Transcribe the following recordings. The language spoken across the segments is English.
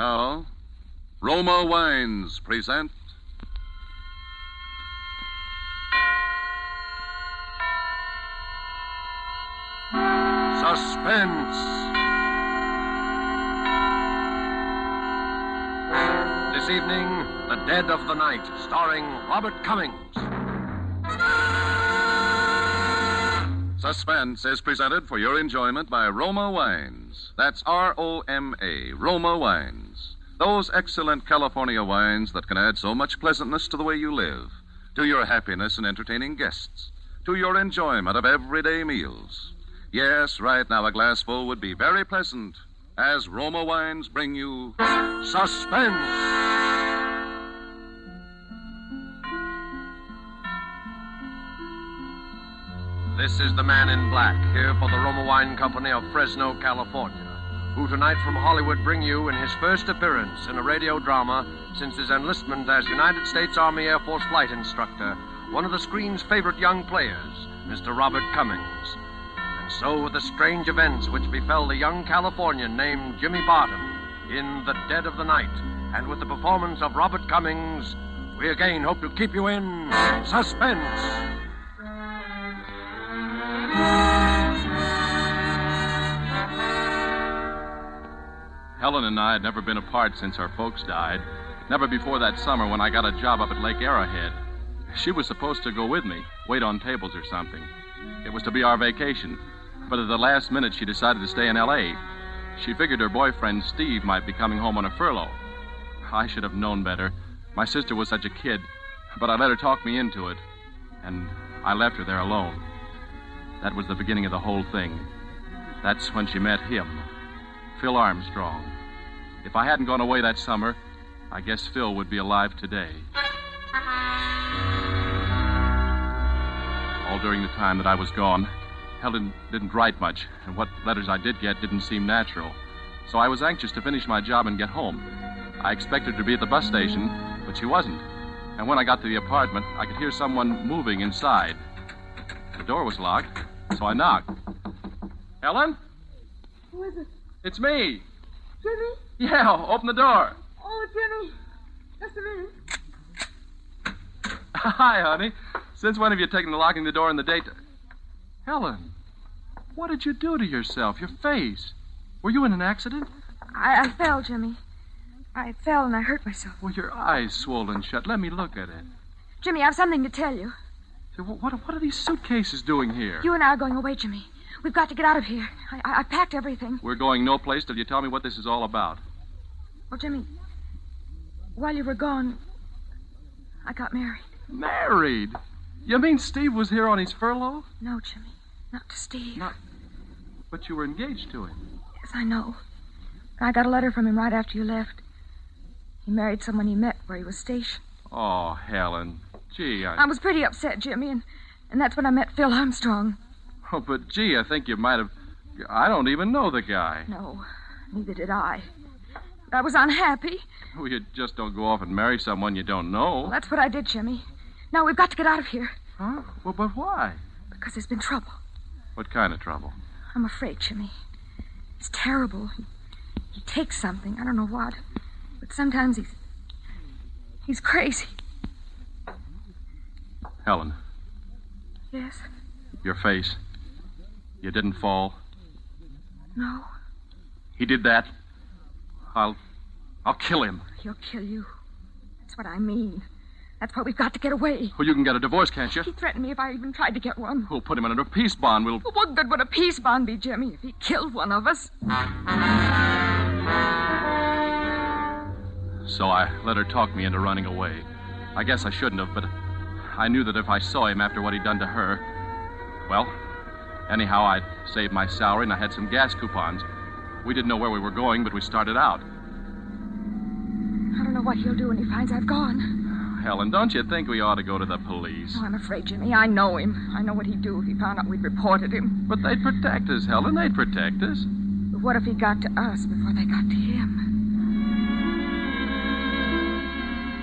Now, Roma Wines present Suspense. This evening, The Dead of the Night, starring Robert Cummings. Suspense is presented for your enjoyment by Roma Wines. That's R-O-M-A, Roma Wines. Those excellent California wines that can add so much pleasantness to the way you live, to your happiness in entertaining guests, to your enjoyment of everyday meals. Yes, right now a glassful would be very pleasant as Roma Wines bring you Suspense. This is the man in black, here for the Roma Wine Company of Fresno, California, who tonight from Hollywood bring you in his first appearance in a radio drama since his enlistment as United States Army Air Force flight instructor, one of the screen's favorite young players, Mr. Robert Cummings. And so with the strange events which befell the young Californian named Jimmy Barton in The Dead of the Night, and with the performance of Robert Cummings, we again hope to keep you in suspense. Helen and I had never been apart since our folks died. Never before that summer when I got a job up at Lake Arrowhead. She was supposed to go with me, wait on tables or something. It was to be our vacation. But at the last minute, she decided to stay in L.A. She figured her boyfriend, Steve, might be coming home on a furlough. I should have known better. My sister was such a kid. But I let her talk me into it. And I left her there alone. That was the beginning of the whole thing. That's when she met him, Phil Armstrong. If I hadn't gone away that summer, I guess Phil would be alive today. All during the time that I was gone, Helen didn't write much, and what letters I did get didn't seem natural. So I was anxious to finish my job and get home. I expected her to be at the bus station, but she wasn't. And when I got to the apartment, I could hear someone moving inside. The door was locked, so I knocked. Helen? Who is it? It's me. Jimmy? Yeah, open the door. Oh, Jimmy. Just a minute. Hi, honey. Since when have you taken to locking the door in the daytime? Helen, what did you do to yourself? Your face. Were you in an accident? I fell, Jimmy. I fell and I hurt myself. Well, your eyes swollen shut. Let me look at it. Jimmy, I have something to tell you. What are these suitcases doing here? You and I are going away, Jimmy. We've got to get out of here. I packed everything. We're going no place till you tell me what this is all about. Well, Jimmy, while you were gone, I got married. Married? You mean Steve was here on his furlough? No, Jimmy. Not to Steve. But you were engaged to him. Yes, I know. I got a letter from him right after you left. He married someone he met where he was stationed. Oh, Helen. Gee, I was pretty upset, Jimmy, and that's when I met Phil Armstrong. Oh, but gee, I think you might have... I don't even know the guy. No, neither did I. But I was unhappy. Well, you just don't go off and marry someone you don't know. Well, that's what I did, Jimmy. Now we've got to get out of here. Huh? Well, but why? Because there's been trouble. What kind of trouble? I'm afraid, Jimmy. It's terrible. He takes something. I don't know what. But sometimes he's crazy. Helen. Yes? Your face. You didn't fall? No. He did that? I'll kill him. He'll kill you. That's what I mean. That's why we've got to get away. Well, you can get a divorce, can't you? He threatened me if I even tried to get one. We'll put him under a peace bond. Well, what good would a peace bond be, Jimmy, if he killed one of us? So I let her talk me into running away. I guess I shouldn't have, but I knew that if I saw him after what he'd done to her... Well, anyhow, I'd saved my salary and I had some gas coupons. We didn't know where we were going, but we started out. I don't know what he'll do when he finds I've gone. Helen, don't you think we ought to go to the police? Oh, I'm afraid, Jimmy. I know him. I know what he'd do if he found out we'd reported him. But they'd protect us, Helen. They'd protect us. But what if he got to us before they got to him?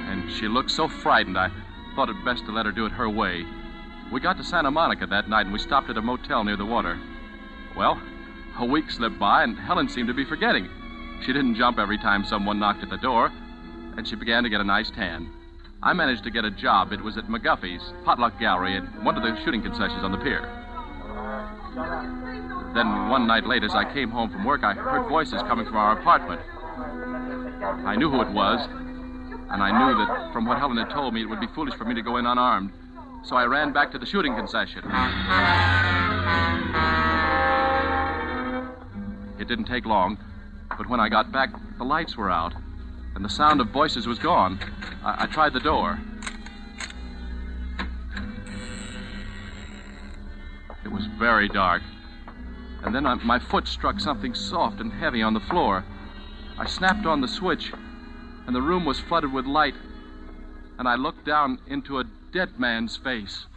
And she looked so frightened, I thought it best to let her do it her way. We got to Santa Monica that night, and we stopped at a motel near the water. Well, a week slipped by, and Helen seemed to be forgetting. She didn't jump every time someone knocked at the door, and she began to get a nice tan. I managed to get a job. It was at McGuffey's Potluck Gallery at one of the shooting concessions on the pier. Then one night late, as I came home from work, I heard voices coming from our apartment. I knew who it was, and I knew that from what Helen had told me, it would be foolish for me to go in unarmed. So I ran back to the shooting concession. It didn't take long, but when I got back, the lights were out, and the sound of voices was gone. I tried the door. It was very dark. And then my foot struck something soft and heavy on the floor. I snapped on the switch, and the room was flooded with light, and I looked down into a dead man's face.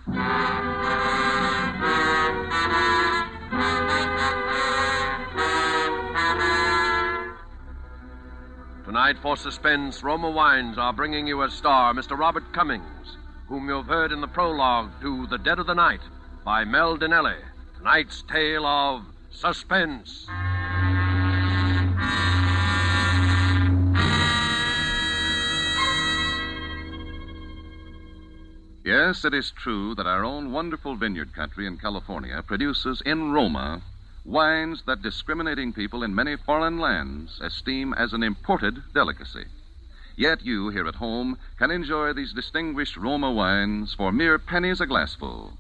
Tonight for Suspense, Roma Wines are bringing you a star, Mr. Robert Cummings, whom you've heard in the prologue to The Dead of the Night by Mel Dinelli. Tonight's tale of Suspense. Yes, it is true that our own wonderful vineyard country in California produces in Roma wines that discriminating people in many foreign lands esteem as an imported delicacy. Yet you, here at home, can enjoy these distinguished Roma wines for mere pennies a glassful.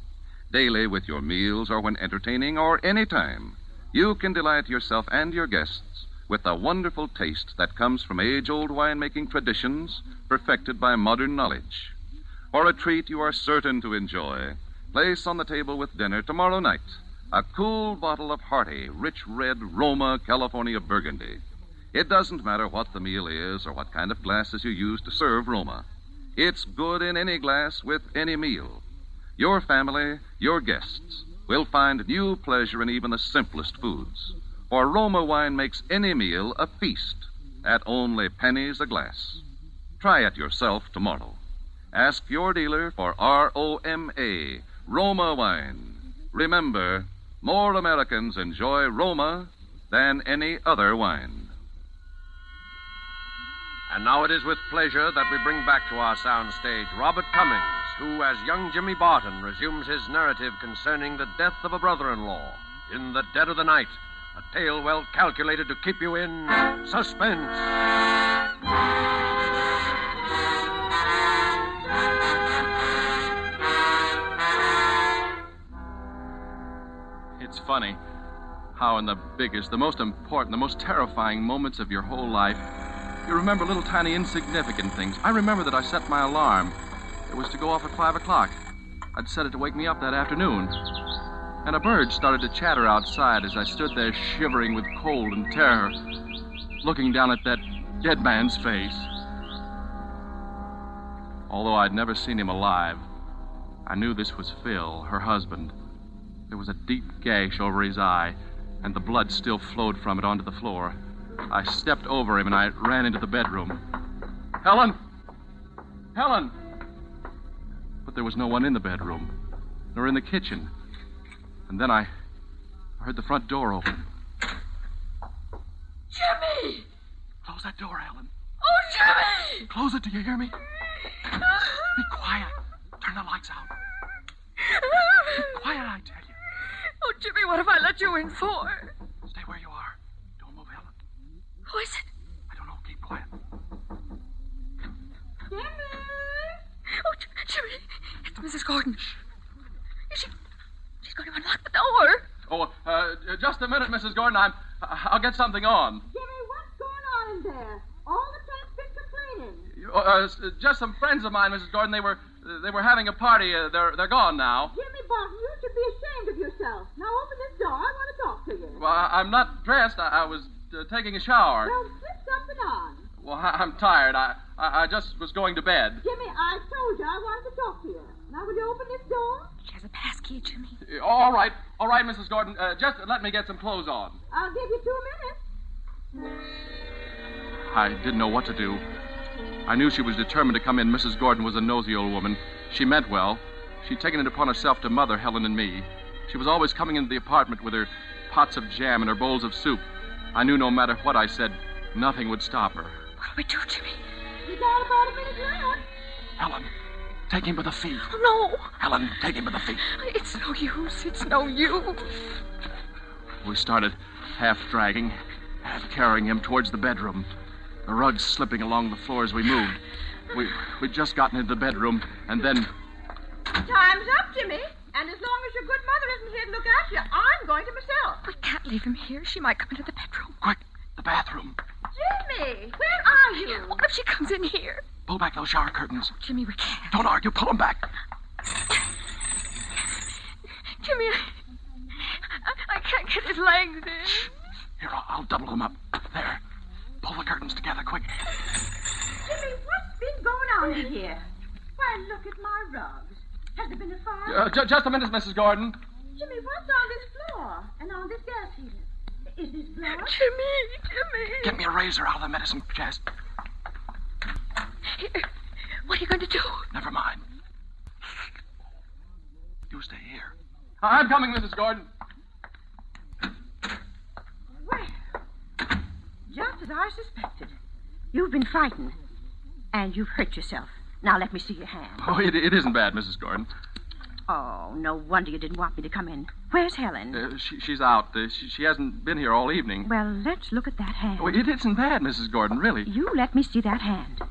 Daily with your meals or when entertaining or any time, you can delight yourself and your guests with the wonderful taste that comes from age-old winemaking traditions perfected by modern knowledge. For a treat you are certain to enjoy, place on the table with dinner tomorrow night a cool bottle of hearty, rich red Roma California Burgundy. It doesn't matter what the meal is or what kind of glasses you use to serve Roma. It's good in any glass with any meal. Your family, your guests, will find new pleasure in even the simplest foods. For Roma wine makes any meal a feast at only pennies a glass. Try it yourself tomorrow. Ask your dealer for R-O-M-A, Roma wine. Remember, more Americans enjoy Roma than any other wine. And now it is with pleasure that we bring back to our soundstage Robert Cummings, who, as young Jimmy Barton, resumes his narrative concerning the death of a brother-in-law in The Dead of the Night, a tale well calculated to keep you in suspense. It's funny how in the biggest, the most important, the most terrifying moments of your whole life, you remember little tiny insignificant things. I remember that I set my alarm. It was to go off at 5 o'clock. I'd set it to wake me up that afternoon. And a bird started to chatter outside as I stood there shivering with cold and terror, looking down at that dead man's face. Although I'd never seen him alive, I knew this was Phil, her husband. There was a deep gash over his eye, and the blood still flowed from it onto the floor. I stepped over him, and I ran into the bedroom. Helen! Helen! But there was no one in the bedroom, nor in the kitchen. And then I heard the front door open. Jimmy! Close that door, Helen. Oh, Jimmy! Close it, do you hear me? Be quiet. Turn the lights out. Be quiet, I tell you. Oh, Jimmy, what have I let you in for? Stay where you are. Don't move, Helen. Who is it? I don't know. Keep quiet. Jimmy! Oh, Jimmy, it's Mrs. Gordon. She's going to unlock the door. Oh, just a minute, Mrs. Gordon. I'll get something on. Jimmy, what's going on in there? All the transcripts are cleaning. Just some friends of mine, Mrs. Gordon. They were having a party. They're gone now. Jimmy Barton, you should be ashamed of yourself. Now open this door. I want to talk to you. Well, I'm not dressed. I was taking a shower. Well, slip something on. Well, I'm tired. I just was going to bed. Jimmy, I told you I wanted to talk to you. Now, will you open this door? She has a pass key, Jimmy. All right, Mrs. Gordon. Just let me get some clothes on. I'll give you 2 minutes. I didn't know what to do. I knew she was determined to come in. Mrs. Gordon was a nosy old woman. She meant well. She'd taken it upon herself to mother Helen and me. She was always coming into the apartment with her pots of jam and her bowls of soup. I knew no matter what I said, Nothing would stop her. What'll we do, Jimmy? You got about a minute left. Helen, take him by the feet. Oh, no. Helen, take him by the feet. It's no use. It's no use. We started half dragging, half carrying him towards the bedroom. The rugs slipping along the floor as we moved. We'd just gotten into the bedroom, and then... Time's up, Jimmy. And as long as your good mother isn't here to look after you, I'm going to myself. We can't leave him here. She might come into the bedroom. Quick, the bathroom. Jimmy, where are you? What if she comes in here? Pull back those shower curtains. Jimmy, we can't. Don't argue. Pull them back. Jimmy, I can't get his legs in. Here, I'll double them up. There. Pull the curtains together, quick. Jimmy, what's been going on in here? Why, look at my rugs. Has there been a fire? Just a minute, Mrs. Gordon. Jimmy, what's on this floor and on this gas heater? Is this blood? Jimmy. Get me a razor out of the medicine chest. Here. What are you going to do? Never mind. You stay here. I'm coming, Mrs. Gordon. Well, just as I suspected. You've been frightened. And you've hurt yourself. Now let me see your hand. Oh, it isn't bad, Mrs. Gordon. Oh, no wonder you didn't want me to come in. Where's Helen? She's out. She hasn't been here all evening. Well, let's look at that hand. Oh, it isn't bad, Mrs. Gordon, really. You let me see that hand.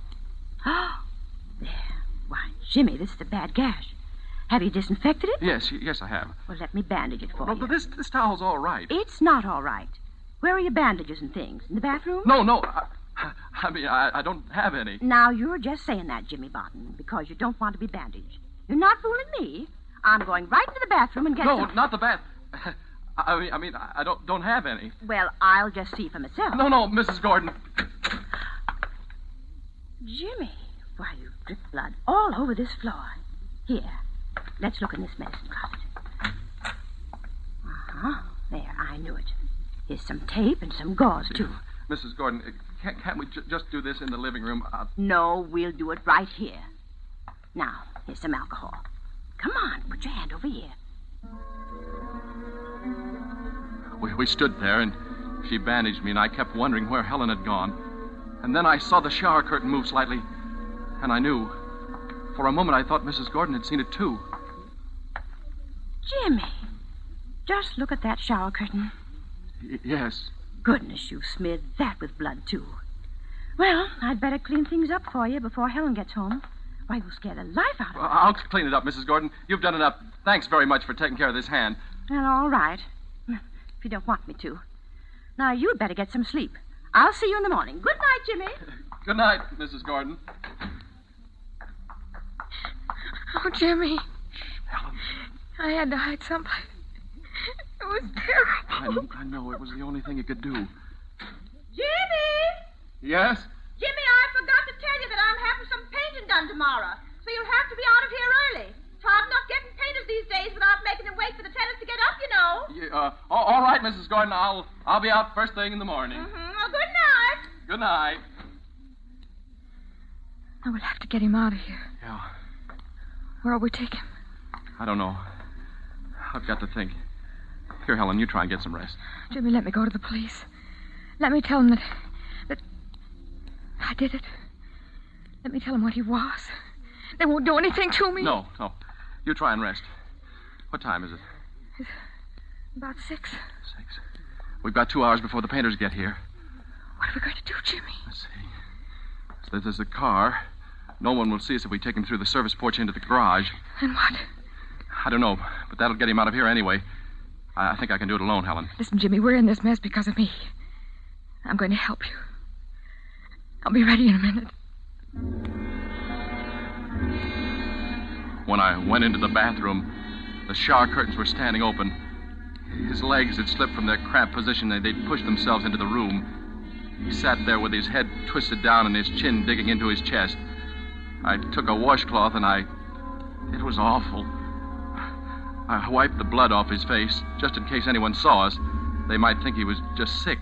Oh, there. Why, Jimmy, this is a bad gash. Have you disinfected it? Yes, I have. Well, let me bandage it for you. But this towel's all right. It's not all right. Where are your bandages and things? In the bathroom? No. I don't have any. Now, you're just saying that, Jimmy Barton, because you don't want to be bandaged. You're not fooling me. I'm going right into the bathroom and get No, some... not the bath. I don't have any. Well, I'll just see for myself. No, Mrs. Gordon. Jimmy, why, you've dripped blood all over this floor. Here, let's look in this medicine closet. Uh-huh. There, I knew it. Here's some tape and some gauze, too. Mrs. Gordon, can't we just do this in the living room? No, we'll do it right here. Now, here's some alcohol. Come on, put your hand over here. We stood there, and she bandaged me, and I kept wondering where Helen had gone. And then I saw the shower curtain move slightly, and I knew. For a moment, I thought Mrs. Gordon had seen it, too. Jimmy, just look at that shower curtain. Yes. Goodness, you smeared that with blood, too. Well, I'd better clean things up for you before Helen gets home. Why, you'll scare the life out of her. I'll clean it up, Mrs. Gordon. You've done enough. Thanks very much for taking care of this hand. Well, all right. If you don't want me to. Now, you'd better get some sleep. I'll see you in the morning. Good night, Jimmy. Good night, Mrs. Gordon. Oh, Jimmy. Helen. I had to hide someplace. It was terrible. I know. It was the only thing you could do. Jimmy! Yes? Jimmy, I forgot to tell you that I'm having some painting done tomorrow. So you'll have to be out of here early. It's hard enough getting painters these days without making them wait for the tenants to get up, you know. All right, Mrs. Gordon. I'll be out first thing in the morning. Mm-hmm. Well, good night. Good night. Now we'll have to get him out of here. Yeah. Where'll we take him? I don't know. I've got to think. Here, Helen, you try and get some rest. Jimmy, let me go to the police. Let me tell them that I did it. Let me tell them what he was. They won't do anything to me. No. You try and rest. What time is it? It's about 6. 6. We've got 2 hours before the painters get here. What are we going to do, Jimmy? Let's see. So there's a car. No one will see us if we take him through the service porch into the garage. And what? I don't know, but that'll get him out of here anyway. I think I can do it alone, Helen. Listen, Jimmy, we're in this mess because of me. I'm going to help you. I'll be ready in a minute. When I went into the bathroom, the shower curtains were standing open. His legs had slipped from their cramped position and they'd pushed themselves into the room. He sat there with his head twisted down and his chin digging into his chest. I took a washcloth and it was awful. I wiped the blood off his face, just in case anyone saw us. They might think he was just sick.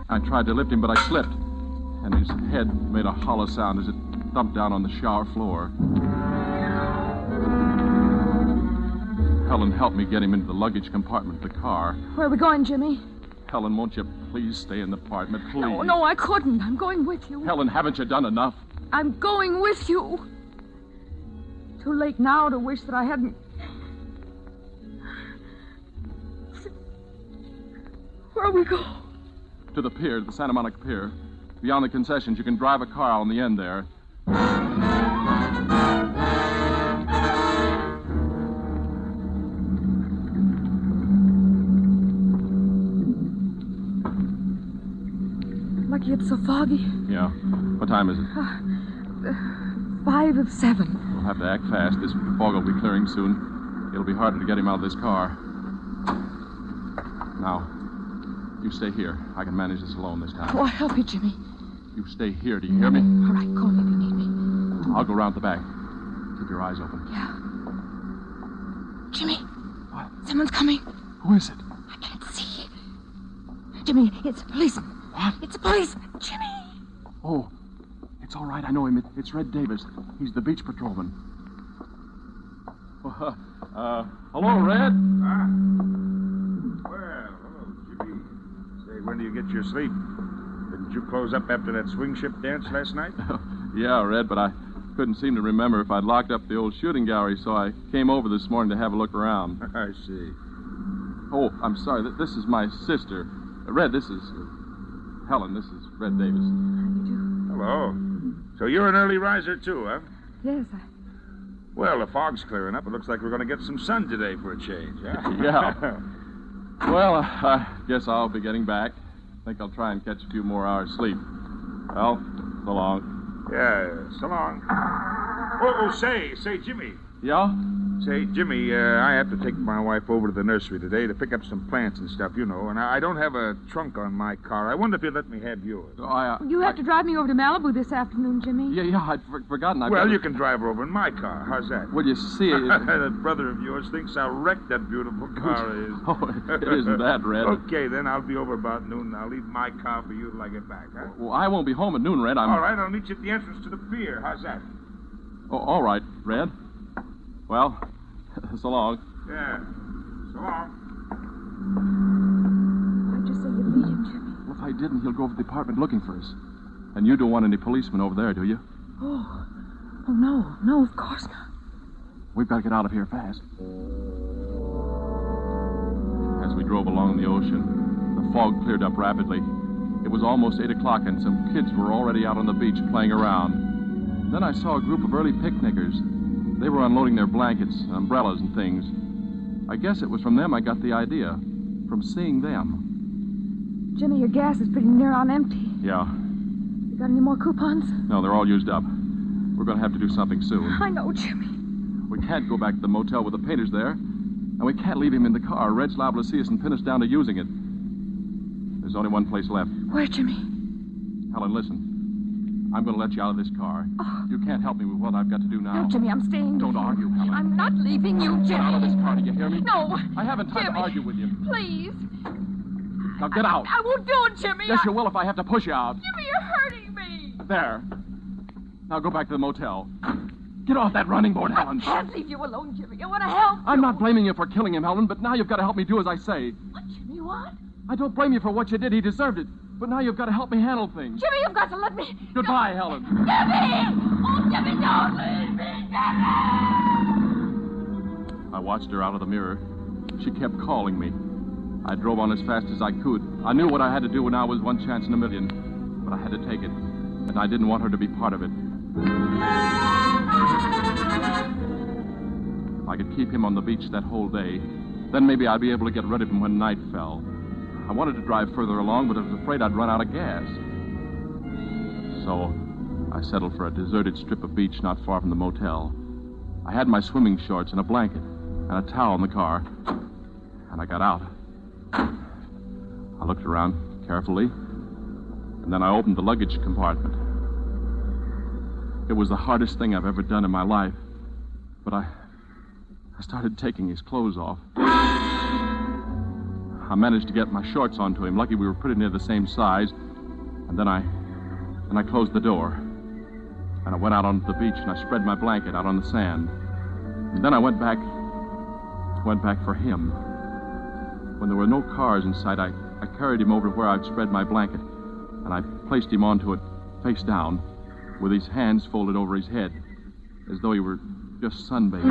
I tried to lift him, but I slipped, and his head made a hollow sound as it thumped down on the shower floor. Helen helped me get him into the luggage compartment of the car. Where are we going, Jimmy? Helen, won't you please stay in the apartment, please? No, I couldn't. I'm going with you. Helen, haven't you done enough? I'm going with you. Too late now to wish that I hadn't... Where'll we go? To the pier, the Santa Monica Pier. Beyond the concessions, you can drive a car on the end there. Lucky it's so foggy. Yeah. What time is it? 5 of 7. We'll have to act fast. This fog will be clearing soon. It'll be harder to get him out of this car. Now, you stay here. I can manage this alone this time. Oh, I'll help you, Jimmy. You stay here. Do you hear me? All right, call me if you need me. I'll go round the back. Keep your eyes open. Yeah. Jimmy. What? Someone's coming. Who is it? I can't see. Jimmy, it's a policeman. What? It's a policeman. Jimmy. Oh, it's all right. I know him. It's Red Davis. He's the beach patrolman. Hello, Red. Well, hello, Jimmy. Say, when do you get your sleep? Didn't you close up after that swing ship dance last night? Yeah, Red, but I couldn't seem to remember if I'd locked up the old shooting gallery, so I came over this morning to have a look around. I see. Oh, I'm sorry. This is my sister. Red, this is... Helen, this is Red Davis. Hello. So you're an early riser, too, huh? Yes, Well, the fog's clearing up. It looks like we're going to get some sun today for a change, huh? Yeah. Well, I guess I'll be getting back. I think I'll try and catch a few more hours sleep. Well, so long. Yeah, so long. Say, Jimmy. Yeah? Say, Jimmy, I have to take my wife over to the nursery today to pick up some plants and stuff, you know, and I don't have a trunk on my car. I wonder if you'd let me have yours. You have to drive me over to Malibu this afternoon, Jimmy. Yeah, I'd forgotten. Well, you can drive her over in my car. How's that? Well, you see... That brother of yours thinks how wrecked that beautiful car is. Oh, it isn't that, Red. Okay, then I'll be over about noon, and I'll leave my car for you till I get back, huh? Well, I won't be home at noon, Red. All right, I'll meet you at the entrance to the pier. How's that? Oh, all right, Red. Well, so long. Yeah, so long. Why'd you say you'd meet him, Jimmy? Well, if I didn't, he'll go over to the apartment looking for us. And you don't want any policemen over there, do you? Oh, no, of course not. We've got to get out of here fast. As we drove along the ocean, the fog cleared up rapidly. It was almost 8 o'clock, and some kids were already out on the beach playing around. Then I saw a group of early picnickers. They were unloading their blankets, umbrellas, and things. I guess it was from them I got the idea. From seeing them. Jimmy, your gas is pretty near on empty. Yeah. You got any more coupons? No, they're all used up. We're going to have to do something soon. I know, Jimmy. We can't go back to the motel with the painters there. And we can't leave him in the car. Red's liable to see us and pin us down to using it. There's only one place left. Where, Jimmy? Helen, listen. I'm going to let you out of this car. Oh. You can't help me with what I've got to do now. No, Jimmy, I'm staying. Don't argue, Helen. I'm not leaving you, Jimmy. Get out of this car, do you hear me? No. I haven't time Jimmy, to argue with you. Please. Now get out. I won't do it, Jimmy. Yes, you will if I have to push you out. Jimmy, you're hurting me. There. Now go back to the motel. Get off that running board, Helen. I can't leave you alone, Jimmy. I want to help you. I'm not blaming you for killing him, Helen, but now you've got to help me do as I say. What, Jimmy, what? I don't blame you for what you did. He deserved it. But now you've got to help me handle things. Jimmy, you've got to let me... Goodbye, Helen. Jimmy! Oh, Jimmy, don't leave me, Jimmy! I watched her out of the mirror. She kept calling me. I drove on as fast as I could. I knew what I had to do now was one chance in a million. But I had to take it. And I didn't want her to be part of it. If I could keep him on the beach that whole day, then maybe I'd be able to get rid of him when night fell. I wanted to drive further along, but I was afraid I'd run out of gas. So I settled for a deserted strip of beach not far from the motel. I had my swimming shorts and a blanket and a towel in the car, and I got out. I looked around carefully, and then I opened the luggage compartment. It was the hardest thing I've ever done in my life, but I started taking his clothes off. I managed to get my shorts onto him. Lucky we were pretty near the same size. And then I closed the door. And I went out onto the beach and I spread my blanket out on the sand. And then I went back for him. When there were no cars in sight, I I carried him over to where I'd spread my blanket, and I placed him onto it face down, with his hands folded over his head, as though he were just sunbathing.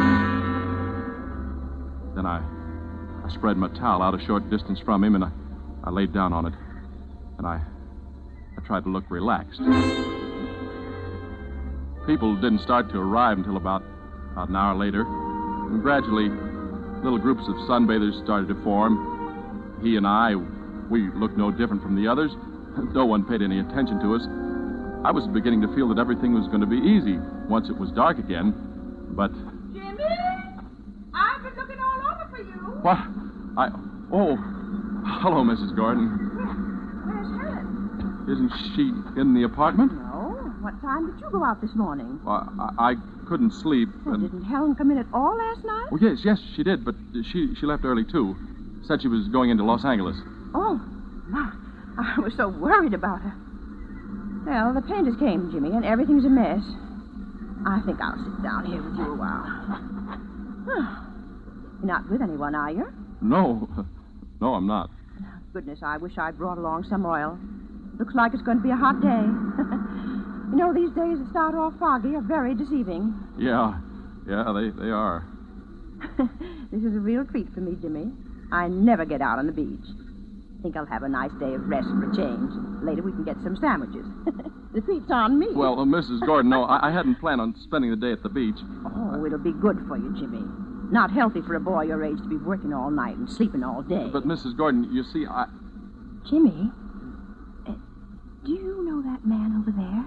Then I spread my towel out a short distance from him, and I laid down on it, and I tried to look relaxed. People didn't start to arrive until about an hour later, and gradually, little groups of sunbathers started to form. He and I, we looked no different from the others. No one paid any attention to us. I was beginning to feel that everything was going to be easy once it was dark again, but... Jimmy! I've been looking all over for you. What? Oh, hello, Mrs. Gordon. Where's Helen? Isn't she in the apartment? No. What time did you go out this morning? I couldn't sleep. Well, didn't Helen come in at all last night? Oh, yes, she did, but she left early, too. Said she was going into Los Angeles. Oh, my. I was so worried about her. Well, the painters came, Jimmy, and everything's a mess. I think I'll sit down here with you a while. You're not with anyone, are you? No, I'm not. Goodness, I wish I'd brought along some oil. Looks like it's going to be a hot day. You know, these days that start off foggy are very deceiving. Yeah, they are. This is a real treat for me, Jimmy. I never get out on the beach. Think I'll have a nice day of rest for a change. Later we can get some sandwiches. The treat's on me. Well, Mrs. Gordon, no, I hadn't planned on spending the day at the beach. Oh, it'll be good for you, Jimmy. Not healthy for a boy your age to be working all night and sleeping all day. But, Mrs. Gordon, you see, Jimmy, do you know that man over there?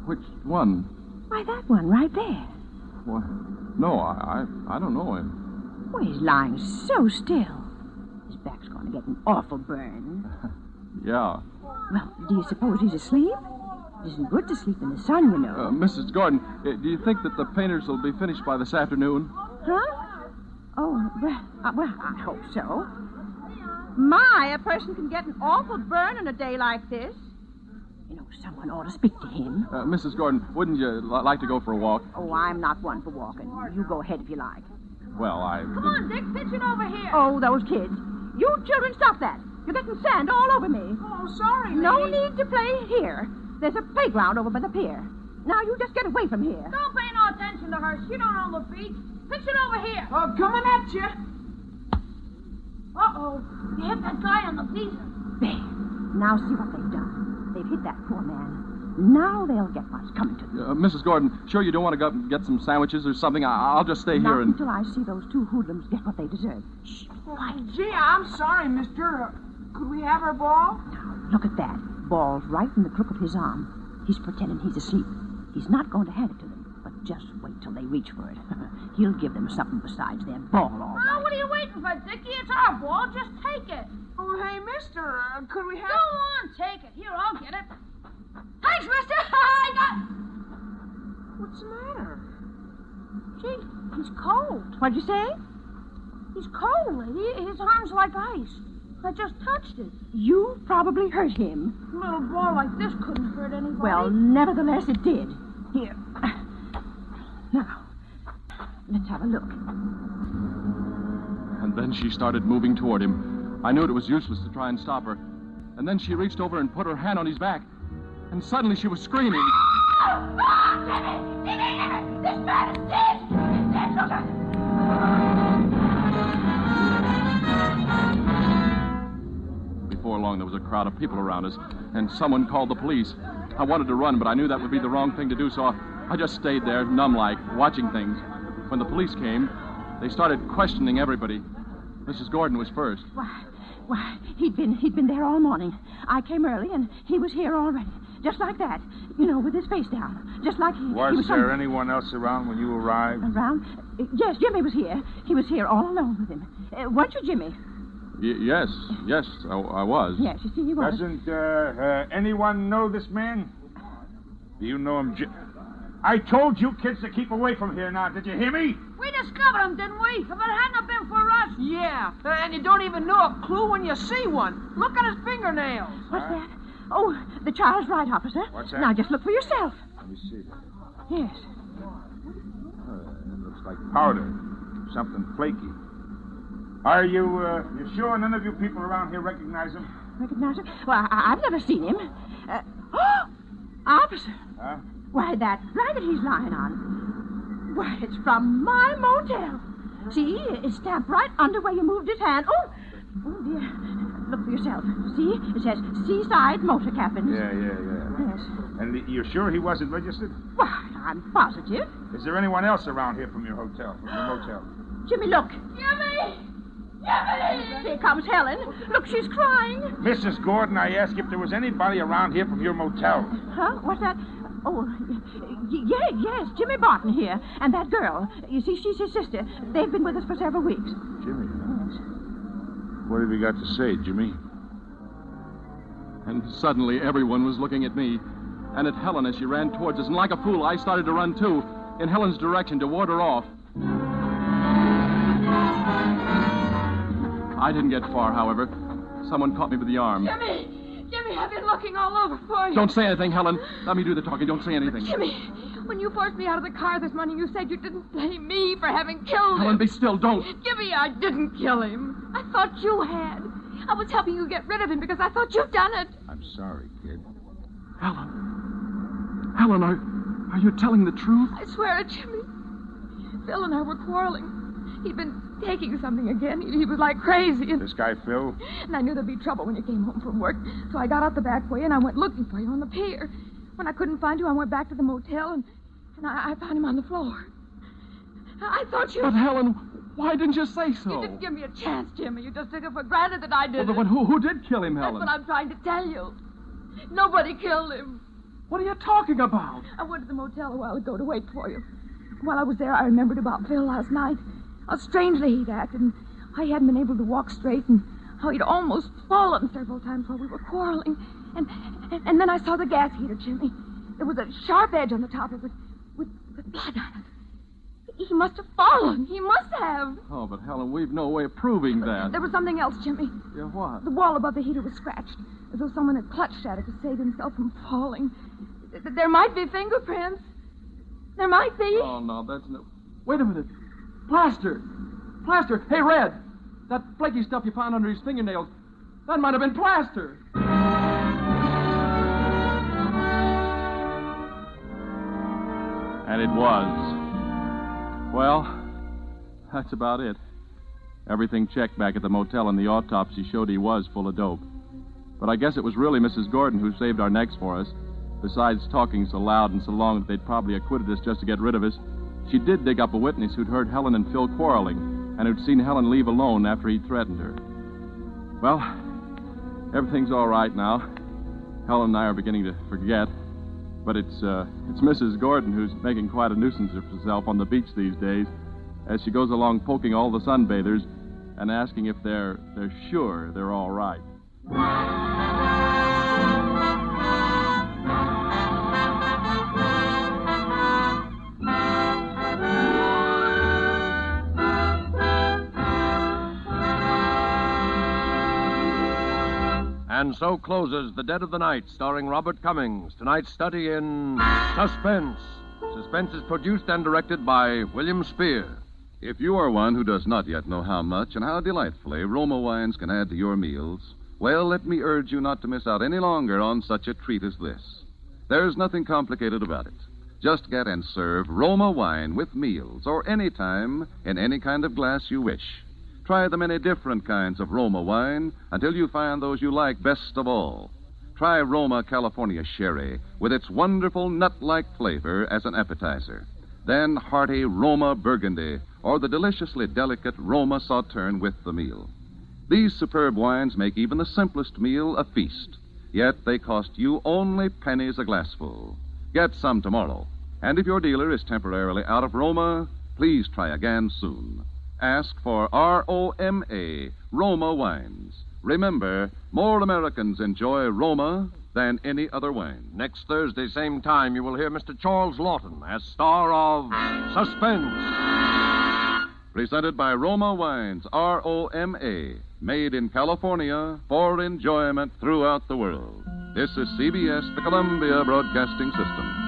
Which one? Why, that one right there. What? No, I don't know him. Well, he's lying so still. His back's going to get an awful burn. Yeah. Well, do you suppose he's asleep? It isn't good to sleep in the sun, you know. Mrs. Gordon, do you think that the painters will be finished by this afternoon? Huh? Oh, well, I hope so. My, a person can get an awful burn on a day like this. You know, someone ought to speak to him. Mrs. Gordon, wouldn't you like to go for a walk? Oh, I'm not one for walking. You go ahead if you like. Well, Come on, Dick, pitch it over here. Oh, those kids. You children, stop that. You're getting sand all over me. Oh, sorry, lady. No need to play here. There's a playground over by the pier. Now you just get away from here. Don't pay no attention to her. She don't know the beach. Pitch it over here. Oh, coming at you. Uh-oh. You hit that guy on the visa. There. Now see what they've done. They've hit that poor man. Now they'll get what's coming to them. Mrs. Gordon, sure you don't want to go get some sandwiches or something? I'll just stay Not here and... until I see those two hoodlums get what they deserve. Shh. Gee, I'm sorry, mister. Could we have our ball? Now, look at that. Ball's right in the crook of his arm. He's pretending he's asleep. He's not going to hand it to them, but just wait till they reach for it. He'll give them something besides their ball, all Oh, right. what are you waiting for, Dickie? It's our ball. Just take it. Oh, hey, mister, could we have... Go on, take it. Here, I'll get it. Thanks, mister. I got... What's the matter? Gee, he's cold. What'd you say? He's cold, lady. His arm's like ice. I just touched it. You probably hurt him. A little ball like this couldn't hurt anybody. Well, nevertheless, it did. Here. Now, let's have a look. And then she started moving toward him. I knew it was useless to try and stop her. And then she reached over and put her hand on his back. And suddenly she was screaming. This man is dead! He's dead, look at him! Before long, there was a crowd of people around us, and someone called the police. I wanted to run, but I knew that would be the wrong thing to do, so I just stayed there, numb-like, watching things. When the police came, they started questioning everybody. Mrs. Gordon was first. Why, he'd been there all morning. I came early, and he was here already. Just like that. You know, with his face down. Just like he Was there anyone else around when you arrived? Around? Yes, Jimmy was here. He was here all alone with him. Weren't you, Jimmy? Yes, I was. Yes, you see, he was. Doesn't anyone know this man? Do you know him? I told you kids to keep away from here now. Did you hear me? We discovered him, didn't we? If it hadn't been for us. Yeah, and you don't even know a clue when you see one. Look at his fingernails. What's that? Oh, the child's right, officer. What's that? Now, just look for yourself. Let me see. Yes. It looks like powder. Something flaky. Are you sure none of you people around here recognize him? Recognize him? Well, I've never seen him. Officer. Huh? Why, that blanket he's lying on. Why, it's from my motel. See, it's stamped right under where you moved his hand. Oh, dear. Look for yourself. See, it says Seaside Motor Cabins. Yeah. Yes. And you're sure he wasn't registered? Why, I'm positive. Is there anyone else around here from your motel? Jimmy, look. Jimmy! Here comes Helen. Look, she's crying. Mrs. Gordon, I asked if there was anybody around here from your motel. Huh? What's that? Oh, yes, Jimmy Barton here. And that girl. You see, she's his sister. They've been with us for several weeks. Jimmy? Yes. What have you got to say, Jimmy? And suddenly everyone was looking at me and at Helen as she ran towards us. And like a fool, I started to run, too, in Helen's direction to ward her off. I didn't get far, however. Someone caught me by the arm. Jimmy, I've been looking all over for you. Don't say anything, Helen. Let me do the talking. Don't say anything. Jimmy, when you forced me out of the car this morning, you said you didn't blame me for having killed him. Helen, be still. Don't. Jimmy, I didn't kill him. I thought you had. I was helping you get rid of him because I thought you'd done it. I'm sorry, kid. Helen, are you telling the truth? I swear it, Jimmy. Phil and I were quarreling. He'd been taking something again. He was like crazy. And This guy, Phil? I knew there'd be trouble when you came home from work. So I got out the back way and I went looking for you on the pier. When I couldn't find you, I went back to the motel and I found him on the floor. I thought you... But, Helen, why didn't you say so? You didn't give me a chance, Jimmy. You just took it for granted that I did But it. who did kill him, Helen? That's what I'm trying to tell you. Nobody killed him. What are you talking about? I went to the motel a while ago to wait for you. While I was there, I remembered about Phil last night. How strangely he'd acted, and how he hadn't been able to walk straight, and how he'd almost fallen several times while we were quarreling. And then I saw the gas heater, Jimmy. There was a sharp edge on the top of it with blood on it. He must have fallen. He must have. Oh, but, Helen, we've no way of proving that. There was something else, Jimmy. Yeah, what? The wall above the heater was scratched, as though someone had clutched at it to save himself from falling. There might be fingerprints. There might be. Oh, no, that's no... Wait a minute. Plaster. Hey, Red. That flaky stuff you found under his fingernails. That might have been plaster. And it was. Well, that's about it. Everything checked back at the motel, and the autopsy showed he was full of dope. But I guess it was really Mrs. Gordon who saved our necks for us. Besides talking so loud and so long that they'd probably acquitted us just to get rid of us, she did dig up a witness who'd heard Helen and Phil quarreling and who'd seen Helen leave alone after he'd threatened her. Well, everything's all right now. Helen and I are beginning to forget. But it's Mrs. Gordon who's making quite a nuisance of herself on the beach these days as she goes along poking all the sunbathers and asking if they're sure they're all right. And so closes The Dead of the Night, starring Robert Cummings. Tonight's study in Suspense. Suspense is produced and directed by William Spear. If you are one who does not yet know how much and how delightfully Roma wines can add to your meals, well, let me urge you not to miss out any longer on such a treat as this. There's nothing complicated about it. Just get and serve Roma wine with meals or any time in any kind of glass you wish. Try the many different kinds of Roma wine until you find those you like best of all. Try Roma California Sherry with its wonderful nut-like flavor as an appetizer. Then hearty Roma Burgundy or the deliciously delicate Roma Sauterne with the meal. These superb wines make even the simplest meal a feast. Yet they cost you only pennies a glassful. Get some tomorrow. And if your dealer is temporarily out of Roma, please try again soon. Ask for R-O-M-A, Roma wines. Remember, more Americans enjoy Roma than any other wine. Next Thursday, same time, you will hear Mr. Charles Lawton as star of Suspense. Presented by Roma Wines, R-O-M-A, made in California for enjoyment throughout the world. This is CBS, the Columbia Broadcasting System.